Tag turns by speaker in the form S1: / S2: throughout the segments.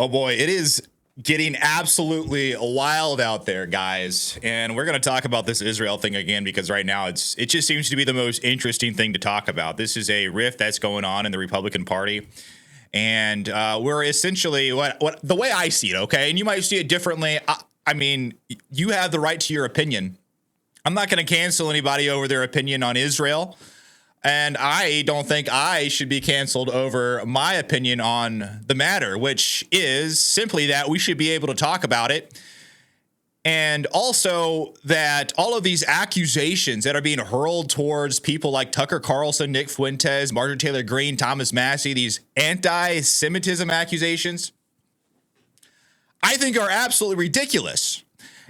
S1: Oh boy, it is getting absolutely wild out there, guys. And we're going to talk about this Israel thing again because right now it just seems to be the most interesting thing to talk about. This is a rift that's going on in the Republican Party. And we're essentially what the way I see it, okay? And you might see it differently. I mean, you have the right to your opinion. I'm not going to cancel anybody over their opinion on Israel. And I don't think I should be canceled over my opinion on the matter, which is simply that we should be able to talk about it. And also that all of these accusations that are being hurled towards people like Tucker Carlson, Nick Fuentes, Marjorie Taylor Greene, Thomas Massey, these anti-Semitism accusations, I think are absolutely ridiculous.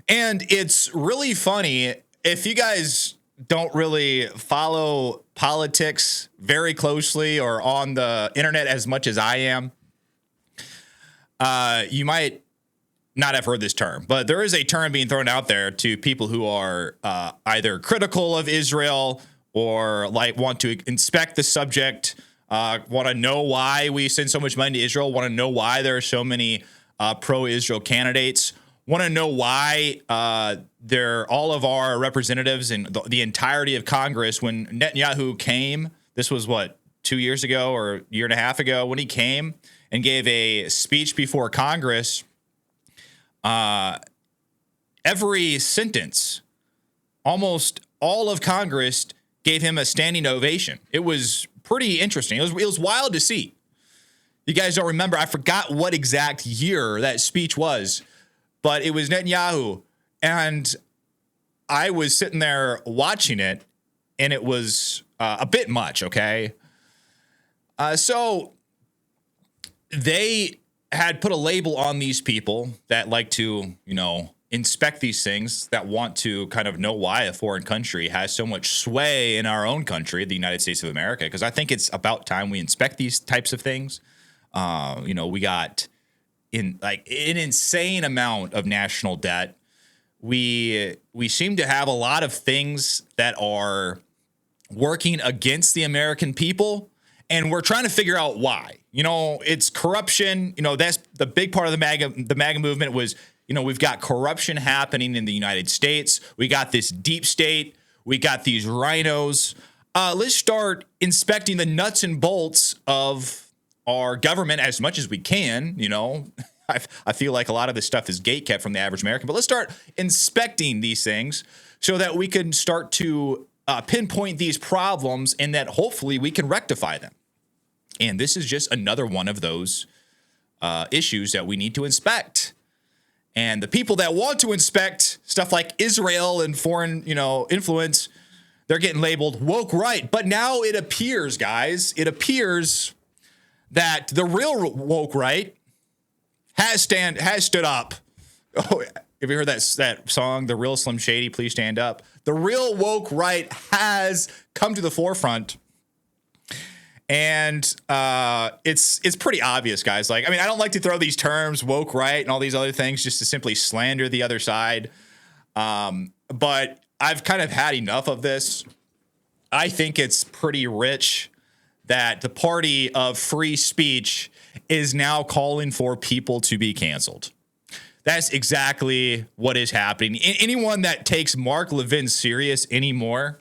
S1: And it's really funny if you guys don't really follow politics very closely or on the internet as much as I am, you might not have heard this term, but there is a term being thrown out there to people who are either critical of Israel or like want to inspect the subject, want to know why we send so much money to Israel, want to know why there are so many pro-Israel candidates, want to know why all of our representatives and the entirety of Congress, when Netanyahu came, this was 2 years ago or a year and a half ago, when he came and gave a speech before Congress, every sentence, almost all of Congress gave him a standing ovation. It was pretty interesting. It was wild to see. You guys don't remember, I forgot what exact year that speech was, but it was Netanyahu. And I was sitting there watching it, and it was a bit much, okay? So they had put a label on these people that like to, inspect these things, that want to kind of know why a foreign country has so much sway in our own country, the United States of America, because I think it's about time we inspect these types of things. We got an insane amount of national debt. We seem to have a lot of things that are working against the American people, and we're trying to figure out why. It's corruption. That's the big part of the MAGA movement was, we've got corruption happening in the United States. We got this deep state. We got these rhinos. Let's start inspecting the nuts and bolts of our government as much as we can. I feel like a lot of this stuff is gatekept from the average American, but let's start inspecting these things so that we can start to pinpoint these problems and that hopefully we can rectify them. And this is just another one of those issues that we need to inspect. And the people that want to inspect stuff like Israel and foreign, influence, they're getting labeled woke right. But now it appears, guys, that the real woke right has stood up. Oh, have you heard that song, The Real Slim Shady, Please Stand Up? The real woke right has come to the forefront. And it's pretty obvious, guys. I don't like to throw these terms, woke right and all these other things, just to simply slander the other side. But I've kind of had enough of this. I think it's pretty rich that the party of free speech is now calling for people to be canceled. That's exactly what is happening. Anyone that takes Mark Levin seriously anymore,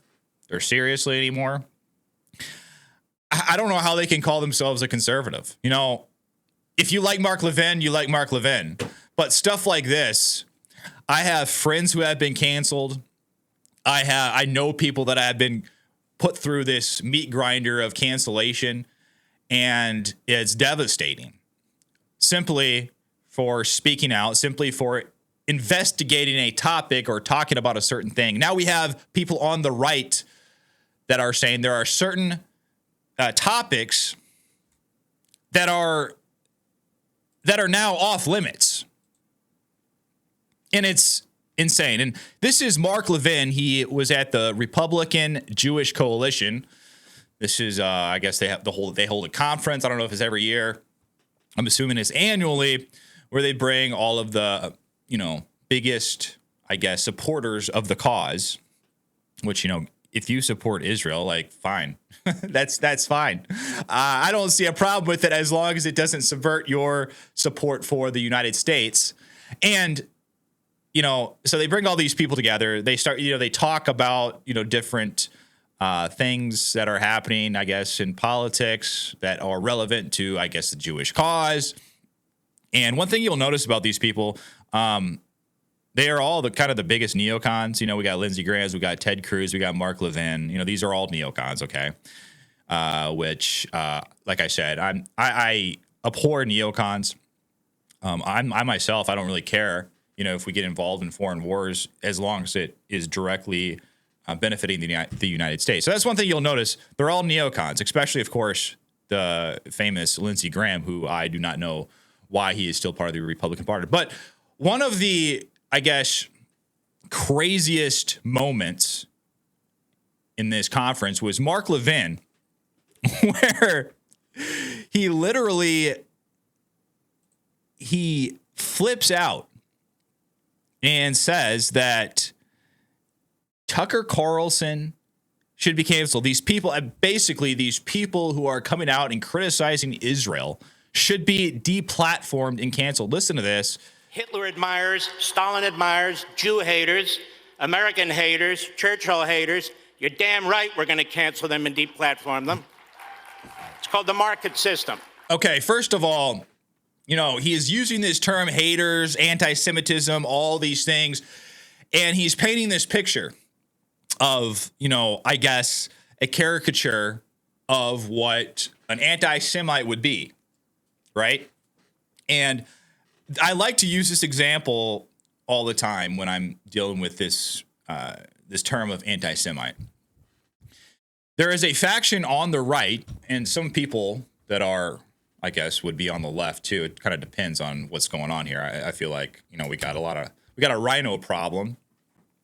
S1: I don't know how they can call themselves a conservative. If you like Mark Levin, you like Mark Levin. But stuff like this, I have friends who have been canceled. I know people that have been put through this meat grinder of cancellation, and it's devastating. Simply for speaking out, simply for investigating a topic or talking about a certain thing. Now we have people on the right that are saying there are certain topics that are now off limits. And it's insane. And this is Mark Levin. He was at the Republican Jewish Coalition. This is, I guess they hold a conference. I don't know if it's every year. I'm assuming it's annually, where they bring all of the, biggest, supporters of the cause, which, if you support Israel, like, fine, that's fine. I don't see a problem with it as long as it doesn't subvert your support for the United States. And, so they bring all these people together. They start, they talk about, different things that are happening, I guess, in politics that are relevant to, I guess, the Jewish cause. And one thing you'll notice about these people, they are all the kind of the biggest neocons. We got Lindsey Graham, we got Ted Cruz, we got Mark Levin. These are all neocons, okay? Which, like I said, I abhor neocons. I myself, I don't really care, if we get involved in foreign wars, as long as it is directly benefiting the United States. So that's one thing you'll notice. They're all neocons, especially, of course, the famous Lindsey Graham, who I do not know why he is still part of the Republican Party. But one of the, I guess, craziest moments in this conference was Mark Levin, where he literally, he flips out and says that Tucker Carlson should be canceled. These people, basically these people who are coming out and criticizing Israel, should be deplatformed and canceled. Listen to this.
S2: Hitler admirers, Stalin admirers, Jew haters, American haters, Churchill haters. You're damn right we're going to cancel them and deplatform them. It's called the market system.
S1: Okay, first of all, he is using this term haters, anti-Semitism, all these things, and he's painting this picture of, I guess, a caricature of what an anti-Semite would be, right? And I like to use this example all the time when I'm dealing with this this term of anti-Semite. There is a faction on the right, and some people that are, I guess, would be on the left too. It kind of depends on what's going on here. I feel like, we got a rhino problem,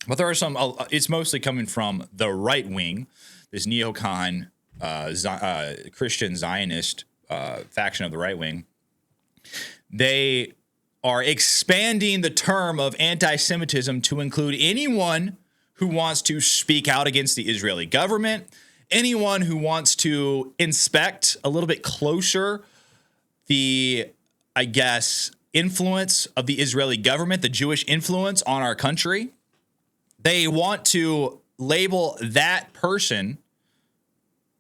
S1: but there are some, it's mostly coming from the right wing, this neocon, Christian Zionist faction of the right wing. They are expanding the term of anti-Semitism to include anyone who wants to speak out against the Israeli government, anyone who wants to inspect a little bit closer the, I guess, influence of the Israeli government, the Jewish influence on our country. They want to label that person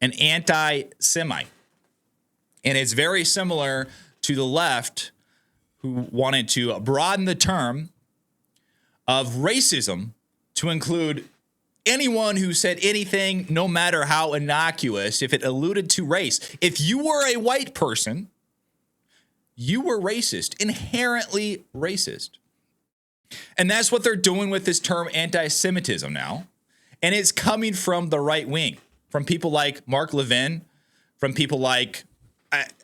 S1: an anti-Semite. And it's very similar to the left, who wanted to broaden the term of racism to include anyone who said anything, no matter how innocuous, if it alluded to race. If you were a white person, you were racist, inherently racist. And that's what they're doing with this term anti-Semitism now. And it's coming from the right wing, from people like Mark Levin, from people like,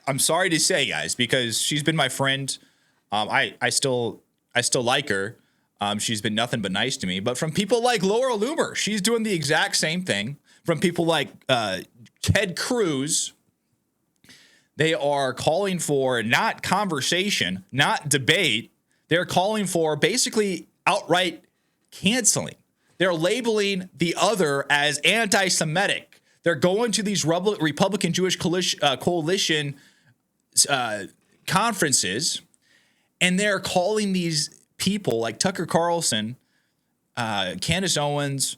S1: I'm sorry to say, guys, because she's been my friend. I still like her. She's been nothing but nice to me. But from people like Laura Loomer, she's doing the exact same thing. From people like Ted Cruz, they are calling for not conversation, not debate. They're calling for basically outright canceling. They're labeling the other as anti-Semitic. They're going to these Republican Jewish coalition conferences, and they're calling these people like Tucker Carlson, Candace Owens,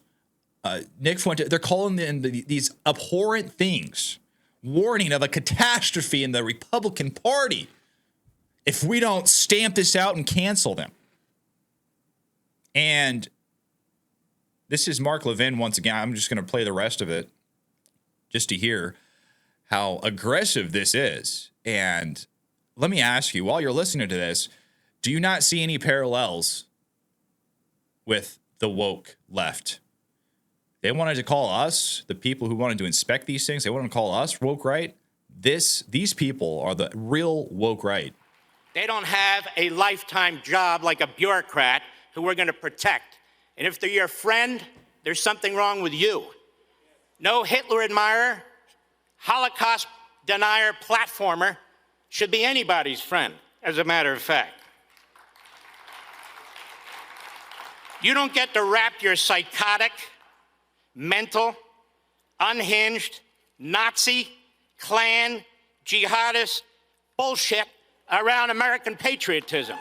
S1: Nick Fuente, they're calling them these abhorrent things, warning of a catastrophe in the Republican Party if we don't stamp this out and cancel them. And this is Mark Levin once again. I'm just going to play the rest of it just to hear how aggressive this is. And let me ask you, while you're listening to this, do you not see any parallels with the woke left? They wanted to call us, the people who wanted to inspect these things, they wanted to call us woke right. These people are the real woke right.
S2: They don't have a lifetime job like a bureaucrat who we're going to protect. And if they're your friend, there's something wrong with you. No Hitler admirer, Holocaust denier, platformer should be anybody's friend, as a matter of fact. You don't get to wrap your psychotic, mental, unhinged, Nazi, Klan, jihadist bullshit around American patriotism.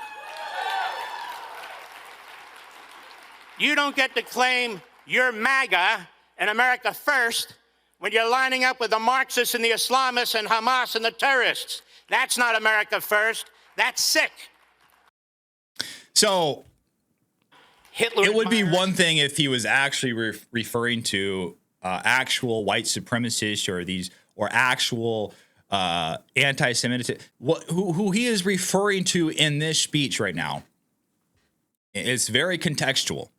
S2: You don't get to claim you're MAGA and America first when you're lining up with the Marxists and the Islamists and Hamas and the terrorists. That's not America first. That's sick.
S1: So
S2: Hitler
S1: it would be
S2: admirers-
S1: one thing if he was actually referring to actual white supremacists or actual anti-Semitic. Who he is referring to in this speech right now, it's very contextual.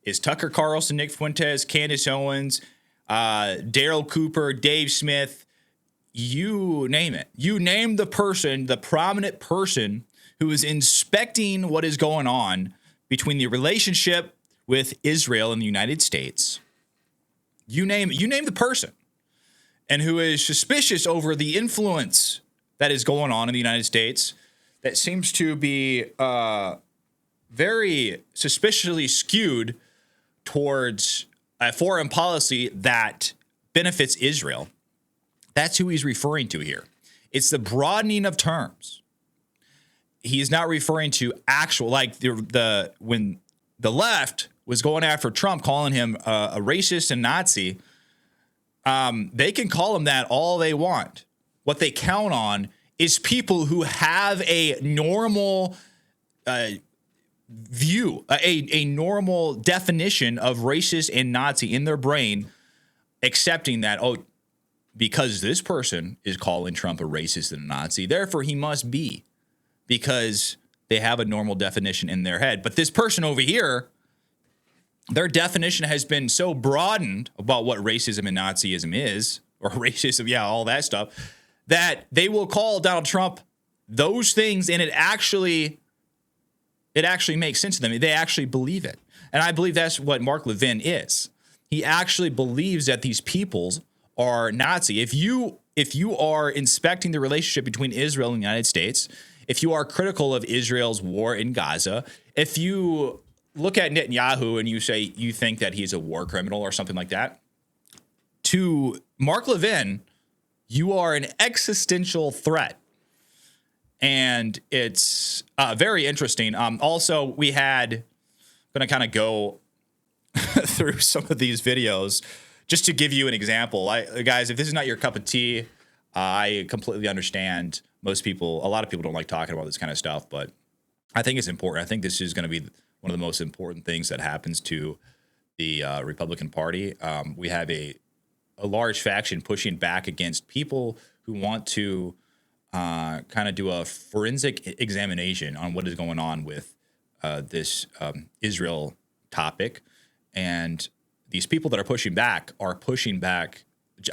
S1: Is Tucker Carlson, Nick Fuentes, Candace Owens, Daryl Cooper, Dave Smith, you name it. You name the person, the prominent person who is inspecting what is going on between the relationship with Israel and the United States. You name the person, and who is suspicious over the influence that is going on in the United States that seems to be very suspiciously skewed towards a foreign policy that benefits Israel. That's who he's referring to here. It's the broadening of terms. He's not referring to actual, like when the left was going after Trump, calling him a racist and Nazi. They can call him that all they want. What they count on is people who have a normal view, a normal definition of racist and Nazi in their brain, accepting that, oh, because this person is calling Trump a racist and a Nazi, therefore he must be, because they have a normal definition in their head. But this person over here, their definition has been so broadened about what racism and Nazism is, or racism, yeah, all that stuff, that they will call Donald Trump those things, and it actually makes sense to them. They actually believe it. And I believe that's what Mark Levin is. He actually believes that these peoples are Nazi. If you are inspecting the relationship between Israel and the United States, if you are critical of Israel's war in Gaza, if you look at Netanyahu and you say you think that he's a war criminal or something like that, to Mark Levin, you are an existential threat. And it's very interesting. Also, we had, I'm going to kind of go through some of these videos just to give you an example. Guys, if this is not your cup of tea, I completely understand. A lot of people don't like talking about this kind of stuff, but I think it's important. I think this is going to be one of the most important things that happens to the Republican Party. We have a large faction pushing back against people who want to kind of do a forensic examination on what is going on with this Israel topic. And these people that are pushing back,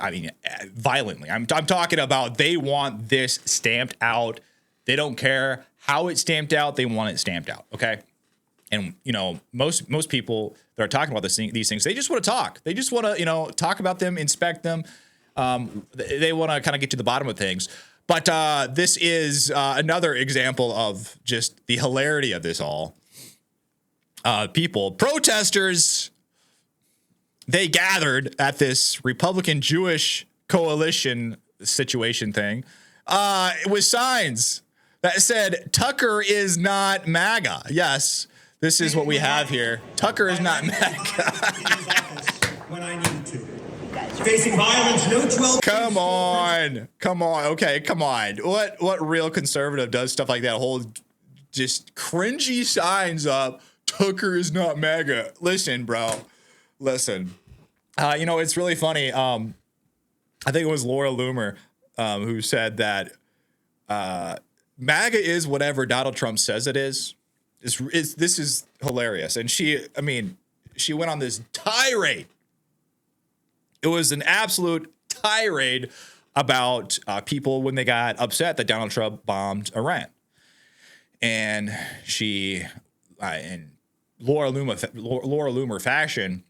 S1: I mean, violently. I'm talking about they want this stamped out. They don't care how it's stamped out. They want it stamped out. Okay. And, most people that are talking about these things, they just want to talk. They just want to, talk about them, inspect them. They want to kind of get to the bottom of things. But this is another example of just the hilarity of this all. Protesters, they gathered at this Republican Jewish coalition situation thing with signs that said, Tucker is not MAGA. Yes, this is what we have here. Tucker is not MAGA.
S3: When I need to. Facing violence, no 12.
S1: Come on. Okay, come on. What real conservative does stuff like that? Hold just cringy signs up. Tucker is not MAGA. Listen, bro. Listen. It's really funny. I think it was Laura Loomer who said that MAGA is whatever Donald Trump says it is. This is hilarious. And she went on this tirade. It was an absolute tirade about people when they got upset that Donald Trump bombed Iran. And she, in Laura Loomer fashion,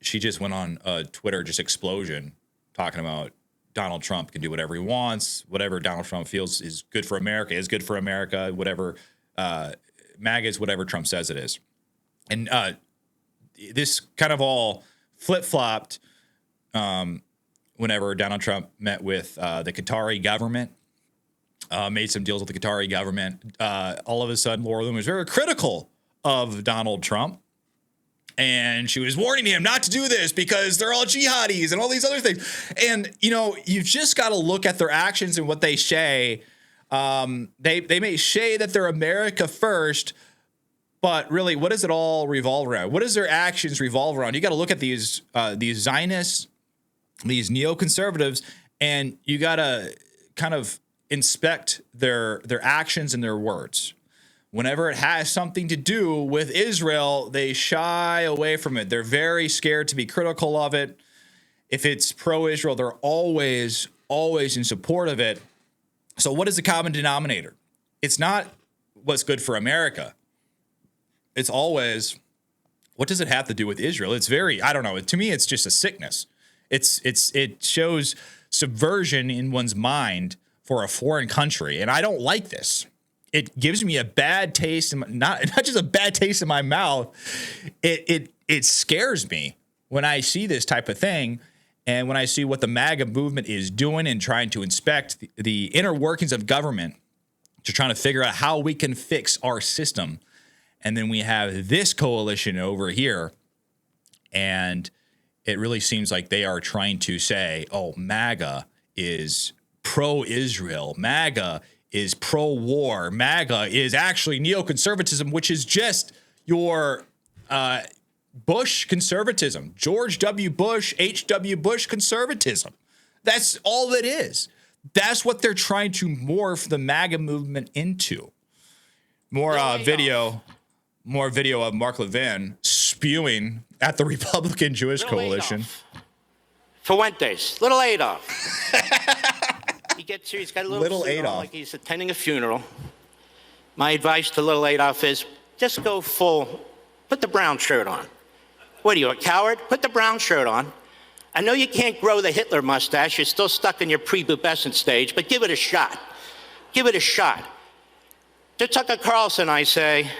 S1: she just went on a Twitter just explosion talking about Donald Trump can do whatever he wants, whatever Donald Trump feels is good for America is good for America, whatever MAGA is whatever Trump says it is. And this kind of all flip-flopped whenever Donald Trump met with the Qatari government, made some deals with the Qatari government. All of a sudden, Laura Loomer was very critical of Donald Trump. And she was warning him not to do this because they're all jihadis and all these other things. And, you've just got to look at their actions and what they say. They may say that they're America first, but really, what does it all revolve around? What does their actions revolve around? You got to look at these Zionists, these neoconservatives, and you got to kind of inspect their actions and their words. Whenever it has something to do with Israel, they shy away from it. They're very scared to be critical of it. If it's pro-Israel, they're always in support of it. So what is the common denominator? It's not what's good for America. It's always, what does it have to do with Israel? It's very, I don't know. To me, it's just a sickness. It shows subversion in one's mind for a foreign country. And I don't like this. It gives me a bad taste, not just a bad taste in my mouth. It scares me when I see this type of thing, and when I see what the MAGA movement is doing and trying to inspect the inner workings of government, to trying to figure out how we can fix our system. And then we have this coalition over here, and it really seems like they are trying to say, "Oh, MAGA is pro-Israel. MAGA is pro-war. MAGA is actually neoconservatism," which is just your Bush conservatism, George W. Bush, H.W. Bush conservatism. That's all it is. That's what they're trying to morph the MAGA movement into. More video of Mark Levin spewing at the Republican Jewish Coalition.
S2: Fuentes, little Adolf. He gets here, he's got a little suit on,
S1: Adolf,
S2: like he's attending a funeral. My advice to little Adolf is just go full, put the brown shirt on. What are you, a coward? Put the brown shirt on. I know you can't grow the Hitler mustache, you're still stuck in your prepubescent stage, but give it a shot. Give it a shot. To Tucker Carlson, I say,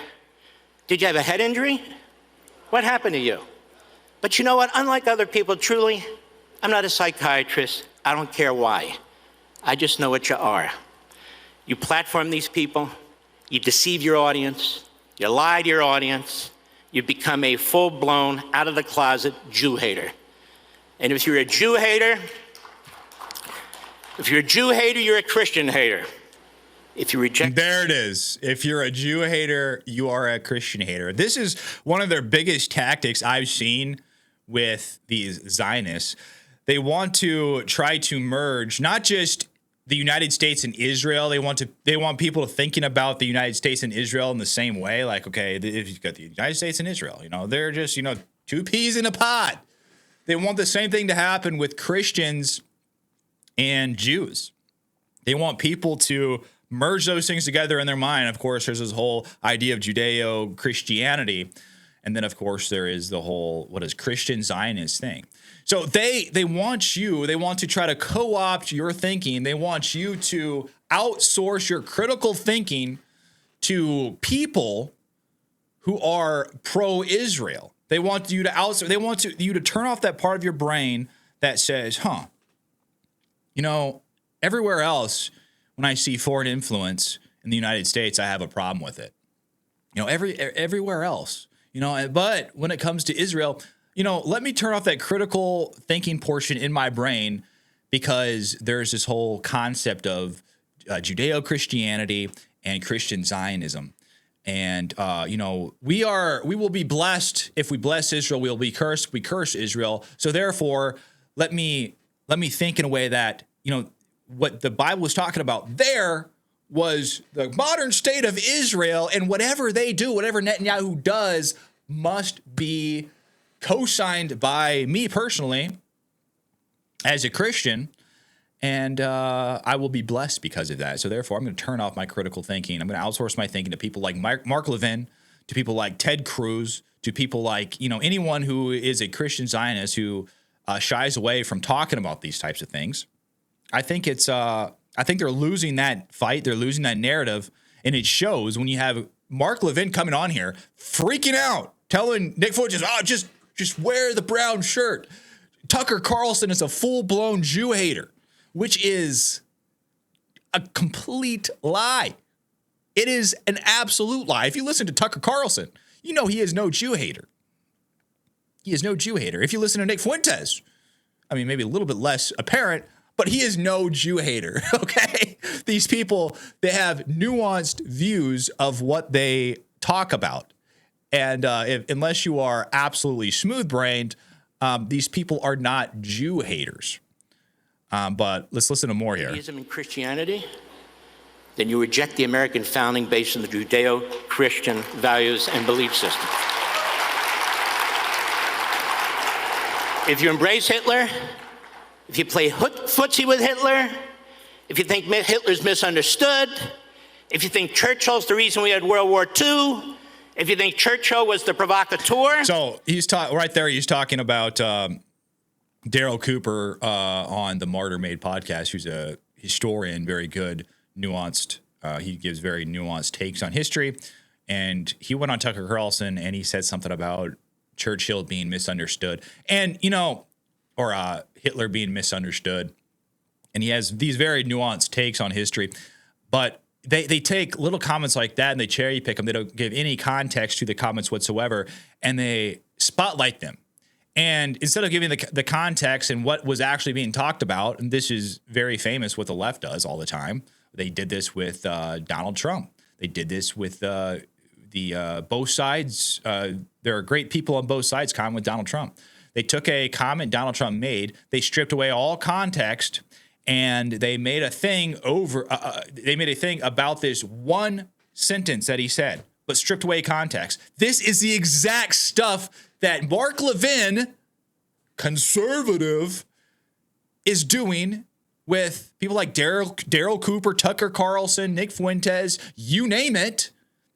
S2: did you have a head injury? What happened to you? But you know what? Unlike other people, truly, I'm not a psychiatrist. I don't care why. I just know what you are. You platform these people, you deceive your audience, you lie to your audience, you become a full-blown, out-of-the-closet Jew hater. And if you're a Jew hater, you're a Christian hater. If you reject...
S1: There it is. If you're a Jew hater, you are a Christian hater. This is one of their biggest tactics I've seen with these Zionists. They want to try to merge not just the United States and Israel. They want people thinking about the United States and Israel in the same way. Like, okay, if you've got the United States and Israel, they're just, two peas in a pod. They want the same thing to happen with Christians and Jews. They want people to merge those things together in their mind. Of course, there's this whole idea of Judeo-Christianity. And then, of course, there is the whole, what is Christian Zionist thing. So they want to try to co-opt your thinking. They want you to outsource your critical thinking to people who are pro-Israel. They want you to outsource. They want you to turn off that part of your brain that says, everywhere else, when I see foreign influence in the United States, I have a problem with it. Everywhere else, but when it comes to Israel, let me turn off that critical thinking portion in my brain, because there's this whole concept of Judeo-Christianity and Christian Zionism. And, we will be blessed. If we bless Israel, we'll be cursed. We curse Israel. So therefore, let me think in a way that, what the Bible was talking about there was the modern state of Israel, and whatever they do, whatever Netanyahu does, must be co-signed by me personally as a Christian, and I will be blessed because of that. So therefore, I'm going to turn off my critical thinking. I'm going to outsource my thinking to people like Mark Levin, to people like Ted Cruz, to people like, anyone who is a Christian Zionist who shies away from talking about these types of things. I think they're losing that fight. They're losing that narrative, and it shows when you have Mark Levin coming on here freaking out, telling Nick Fuentes, Just wear the brown shirt. Tucker Carlson is a full-blown Jew hater, which is a complete lie. It is an absolute lie. If you listen to Tucker Carlson, you know he is no Jew hater. He is no Jew hater. If you listen to Nick Fuentes, I mean, maybe a little bit less apparent, but he is no Jew hater, okay? These people, they have nuanced views of what they talk about. And unless you are absolutely smooth-brained, these people are not Jew haters. But let's listen to more here.
S2: Judaism and Christianity, then you reject the American founding based on the Judeo-Christian values and belief system. If you embrace Hitler, if you play footsie with Hitler, if you think Hitler's misunderstood, if you think Churchill's the reason we had World War II, if you think Churchill was the provocateur.
S1: So he's right there. He's talking about Daryl Cooper on the Martyr Made podcast, who's a historian, very good, nuanced. He gives very nuanced takes on history. And he went on Tucker Carlson and he said something about Churchill being misunderstood and, or Hitler being misunderstood. And he has these very nuanced takes on history. But they take little comments like that and they cherry pick them. They don't give any context to the comments whatsoever. And they spotlight them. And instead of giving the context and what was actually being talked about, and this is very famous what the left does all the time. They did this with Donald Trump. They did this with the both sides. There are great people on both sides comment with Donald Trump. They took a comment Donald Trump made. They stripped away all context, and they made a thing about this one sentence that he said, but stripped away context. This is the exact stuff that Mark Levin, conservative, is doing with people like Daryl Cooper, Tucker Carlson, Nick Fuentes, you name it.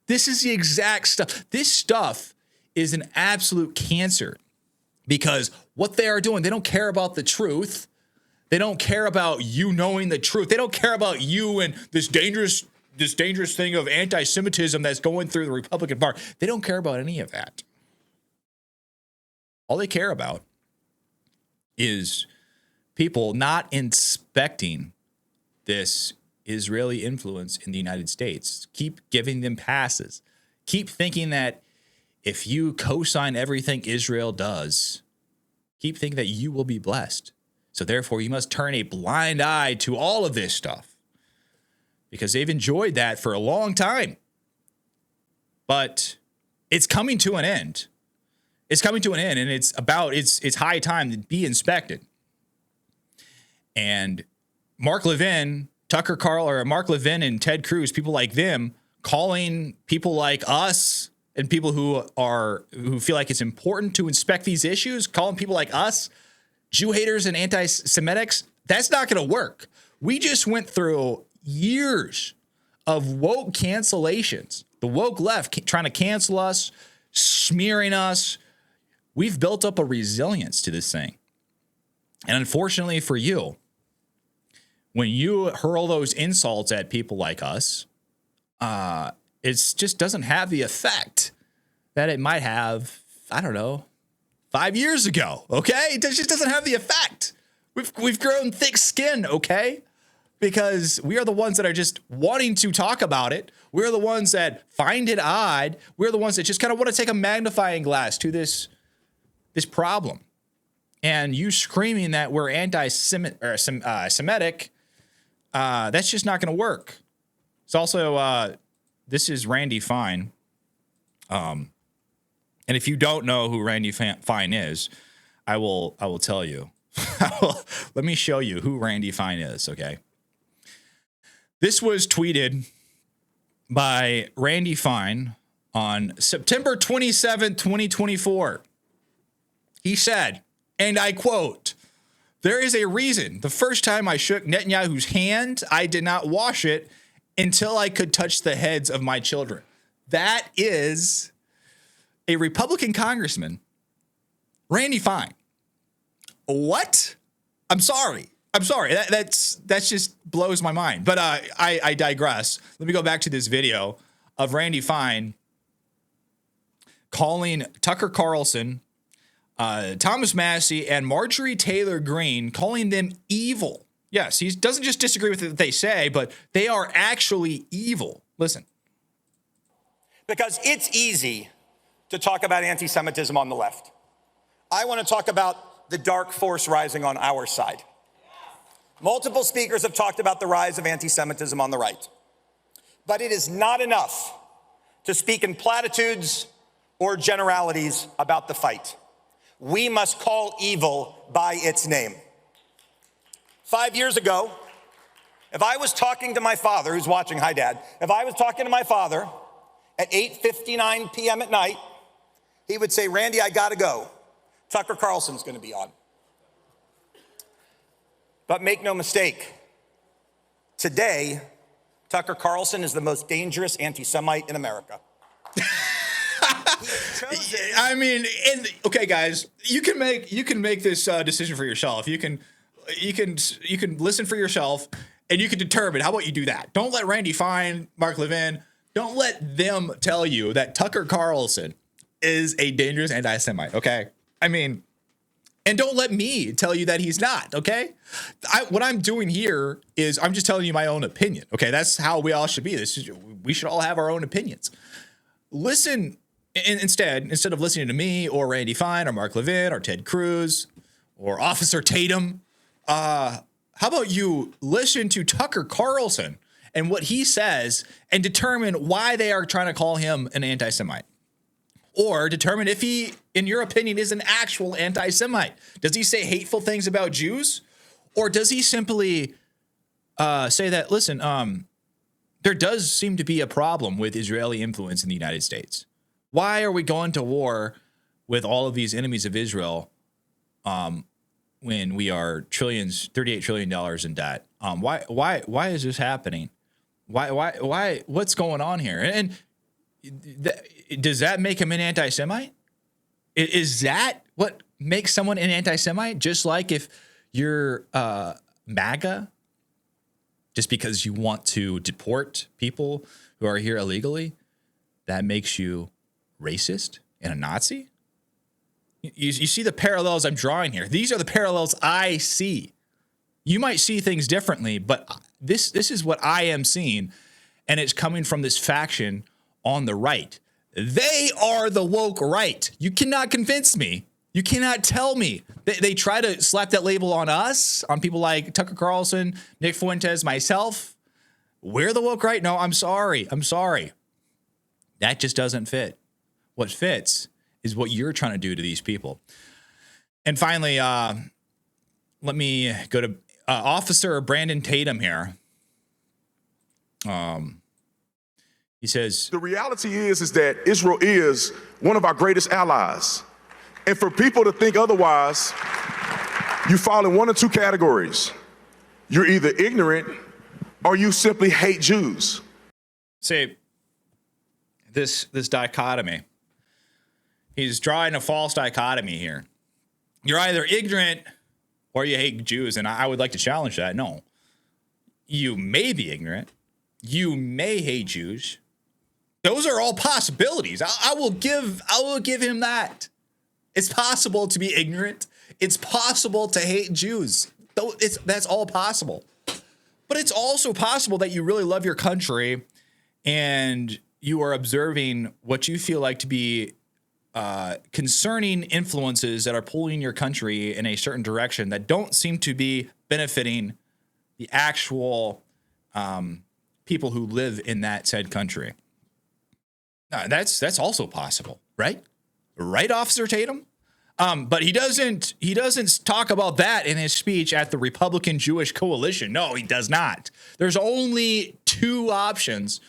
S1: This is the exact stuff. This stuff is an absolute cancer because what they are doing, they don't care about the truth. They don't care about you knowing the truth. They don't care about you and this dangerous thing of anti-Semitism that's going through the Republican Party. They don't care about any of that. All they care about is people not inspecting this Israeli influence in the United States. Keep giving them passes. Keep thinking that if you co-sign everything Israel does, keep thinking that you will be blessed. So therefore, you must turn a blind eye to all of this stuff because they've enjoyed that for a long time. But it's coming to an end. It's coming to an end, and it's high time to be inspected. And Mark Levin and Ted Cruz, people like them, calling people like us and people who feel like it's important to inspect these issues, calling people like us Jew haters and anti-Semitics, that's not going to work. We just went through years of woke cancellations. The woke left trying to cancel us, smearing us. We've built up a resilience to this thing. And unfortunately for you, when you hurl those insults at people like us, it just doesn't have the effect that it might have, 5 years ago, okay? It just doesn't have the effect. We've grown thick skin, okay? Because we are the ones that are just wanting to talk about it. We're the ones that find it odd. We're the ones that just kind of want to take a magnifying glass to this problem. And you screaming that we're anti-Semitic, that's just not going to work. It's also, this is Randy Fine. And if you don't know who Randy Fine is, I will tell you. Let me show you who Randy Fine is, okay? This was tweeted by Randy Fine on September 27, 2024. He said, and I quote, "There is a reason. The first time I shook Netanyahu's hand, I did not wash it until I could touch the heads of my children." That is a Republican congressman, Randy Fine. What? I'm sorry. That's just blows my mind. But I digress. Let me go back to this video of Randy Fine calling Tucker Carlson Thomas Massey and Marjorie Taylor Greene, calling them evil. Yes, he doesn't just disagree with what they say, but they are actually evil. Listen.
S4: Because it's easy to talk about anti-Semitism on the left. I want to talk about the dark force rising on our side. Multiple speakers have talked about the rise of anti-Semitism on the right. But it is not enough to speak in platitudes or generalities about the fight. We must call evil by its name. 5 years ago, if I was talking to my father, who's watching, hi Dad, if I was talking to my father at 8:59 p.m. at night, he would say, Randy, I gotta go. Tucker Carlson's gonna be on. But make no mistake, today, Tucker Carlson is the most dangerous anti-Semite in America.
S1: I mean, okay, guys, you can make this decision for yourself. You can listen for yourself, and you can determine. How about you do that? Don't let Randy Fine, Mark Levin, don't let them tell you that Tucker Carlson is a dangerous anti-Semite. Okay, I mean. And don't let me tell you that he's not, okay? What I'm doing here is I'm just telling you my own opinion, okay? That's how we all should be. We should all have our own opinions. Listen, instead of listening to me or Randy Fine or Mark Levin or Ted Cruz or Officer Tatum, how about you listen to Tucker Carlson and what he says and determine why they are trying to call him an anti-Semite? Or determine if he, in your opinion, is an actual anti-Semite. Does he say hateful things about Jews? Or does he simply say that, listen, there does seem to be a problem with Israeli influence in the United States. Why are we going to war with all of these enemies of Israel when we are $38 trillion in debt? Why is this happening? Why, what's going on here? And does that make him an anti-Semite? Is that what makes someone an anti-Semite? Just like if you're MAGA, just because you want to deport people who are here illegally, that makes you racist and a Nazi? You see the parallels I'm drawing here. These are the parallels I see. You might see things differently, but this is what I am seeing, and it's coming from this faction on the right. They are the woke right. You cannot convince me. You cannot tell me. They try to slap that label on us, on people like Tucker Carlson, Nick Fuentes, myself. We're the woke right. No, I'm sorry. That just doesn't fit. What fits is what you're trying to do to these people. And finally, let me go to Officer Brandon Tatum here. He says,
S5: the reality is that Israel is one of our greatest allies. And for people to think otherwise, you fall in one of two categories. You're either ignorant or you simply hate Jews.
S1: See, this dichotomy. He's drawing a false dichotomy here. You're either ignorant or you hate Jews, and I would like to challenge that. No. You may be ignorant. You may hate Jews. Those are all possibilities. I will give him that. It's possible to be ignorant. It's possible to hate Jews. That's all possible. But it's also possible that you really love your country and you are observing what you feel like to be concerning influences that are pulling your country in a certain direction that don't seem to be benefiting the actual people who live in that said country. That's also possible, right? Right, Officer Tatum? But he doesn't talk about that in his speech at the Republican Jewish Coalition. No, he does not. There's only two options.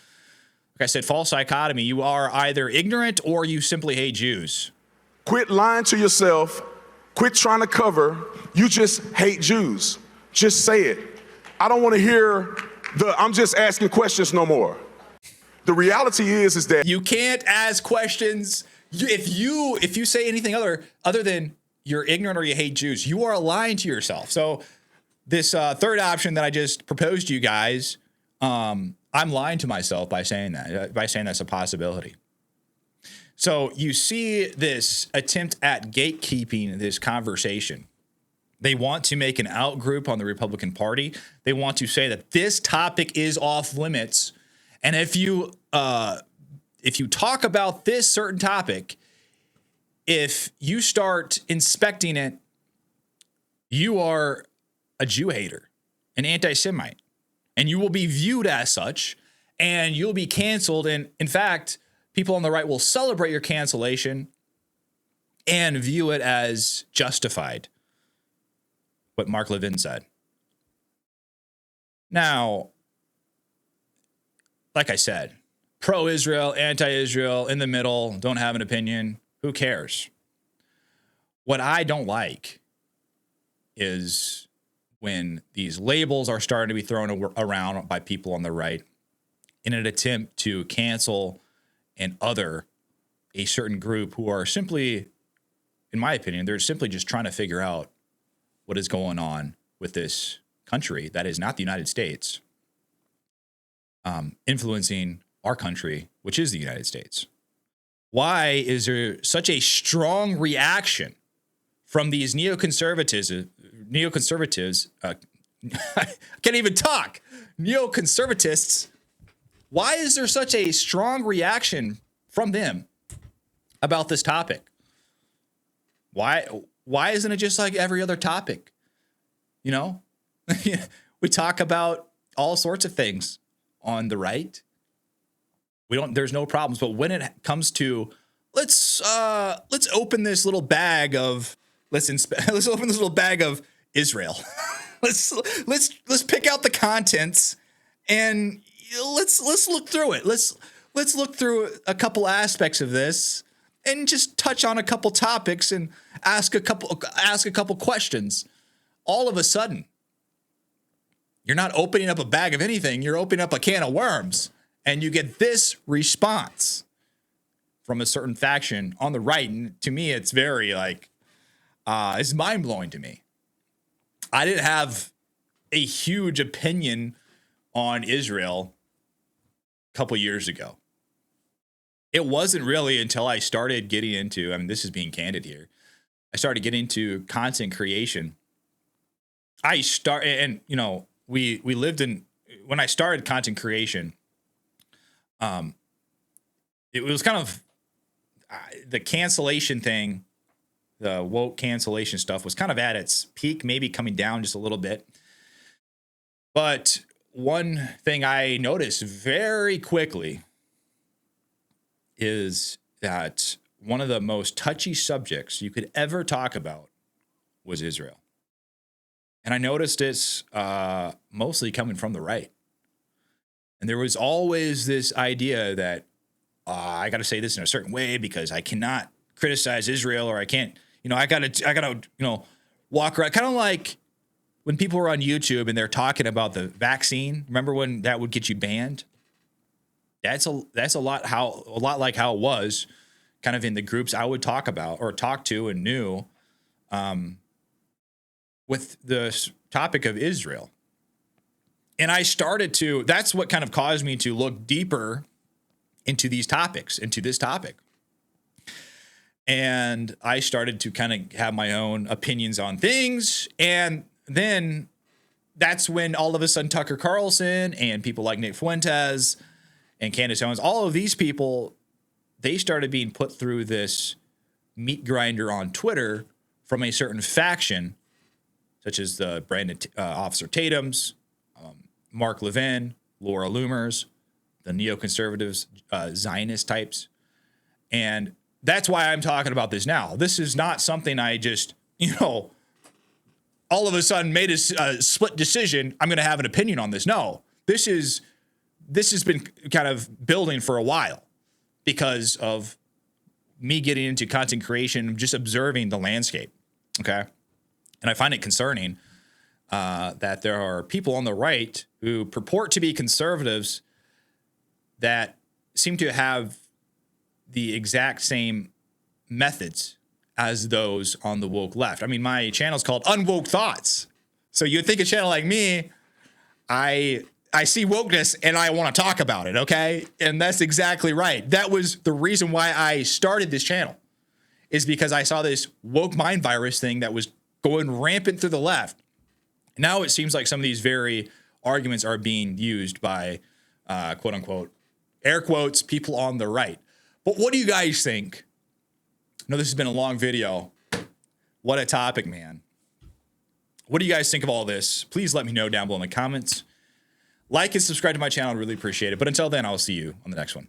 S1: Like I said, false dichotomy. You are either ignorant or you simply hate Jews.
S5: Quit lying to yourself. Quit trying to cover. You just hate Jews. Just say it. I don't want to hear I'm just asking questions no more. The reality is that
S1: you can't ask questions. If you say anything other than you're ignorant or you hate Jews, you are lying to yourself. So this third option that I just proposed to you guys, I'm lying to myself by saying that's a possibility. So you see this attempt at gatekeeping this conversation. They want to make an outgroup on the Republican Party. They want to say that this topic is off limits. And if you talk about this certain topic, if you start inspecting it, you are a Jew hater, an anti-Semite, and you will be viewed as such, and you'll be canceled. And in fact, people on the right will celebrate your cancellation and view it as justified. What Mark Levin said. Now, like I said, pro-Israel, anti-Israel, in the middle, don't have an opinion. Who cares? What I don't like is when these labels are starting to be thrown around by people on the right in an attempt to cancel and other a certain group who are simply, in my opinion, they're simply just trying to figure out what is going on with this country that is not the United States, influencing our country, which is the United States. Why is there such a strong reaction from these neoconservatives? I can't even talk. Neoconservatists. Why is there such a strong reaction from them about this topic? Why isn't it just like every other topic? You know, we talk about all sorts of things on the right. There's no problems. But when it comes to let's open this little bag of let's open this little bag of Israel. let's pick out the contents and let's look through it. Let's look through a couple aspects of this and just touch on a couple topics and ask a couple questions. All of a sudden, you're not opening up a bag of anything. You're opening up a can of worms, and you get this response from a certain faction on the right. And to me, it's very it's mind blowing to me. I didn't have a huge opinion on Israel a couple years ago. It wasn't really until I started getting into, this is being candid here. I started getting into content creation. We lived in, when I started content creation, it was kind of the cancellation thing, the woke cancellation stuff was kind of at its peak, maybe coming down just a little bit. But one thing I noticed very quickly is that one of the most touchy subjects you could ever talk about was Israel. And I noticed it's mostly coming from the right. And there was always this idea that I got to say this in a certain way because I cannot criticize Israel, or I can't, I got to, walk around. Kind of like when people were on YouTube and they're talking about the vaccine. Remember when that would get you banned? That's a lot like how it was kind of in the groups I would talk about or talk to and knew with the topic of Israel. And I started to, that's what kind of caused me to look deeper into these topics, into this topic. And I started to kind of have my own opinions on things. And then that's when all of a sudden Tucker Carlson and people like Nick Fuentes and Candace Owens, all of these people, they started being put through this meat grinder on Twitter from a certain faction, such as the Brandon Officer Tatum's, Mark Levin, Laura Loomers, the neoconservatives, Zionist types. And that's why I'm talking about this now. This is not something I just, all of a sudden made a split decision. I'm going to have an opinion on this. No, this has been kind of building for a while because of me getting into content creation, just observing the landscape. Okay. And I find it concerning that there are people on the right who purport to be conservatives that seem to have the exact same methods as those on the woke left. My channel is called UnwokeThoughts. So you'd think a channel like me, I I see wokeness and I want to talk about it, okay? And that's exactly right. That was the reason why I started this channel, is because I saw this woke mind virus thing that was going rampant through the left. Now it seems like some of these very arguments are being used by, quote unquote, air quotes, people on the right. But what do you guys think? I know this has been a long video. What a topic, man. What do you guys think of all this? Please let me know down below in the comments. Like and subscribe to my channel. I'd really appreciate it. But until then, I'll see you on the next one.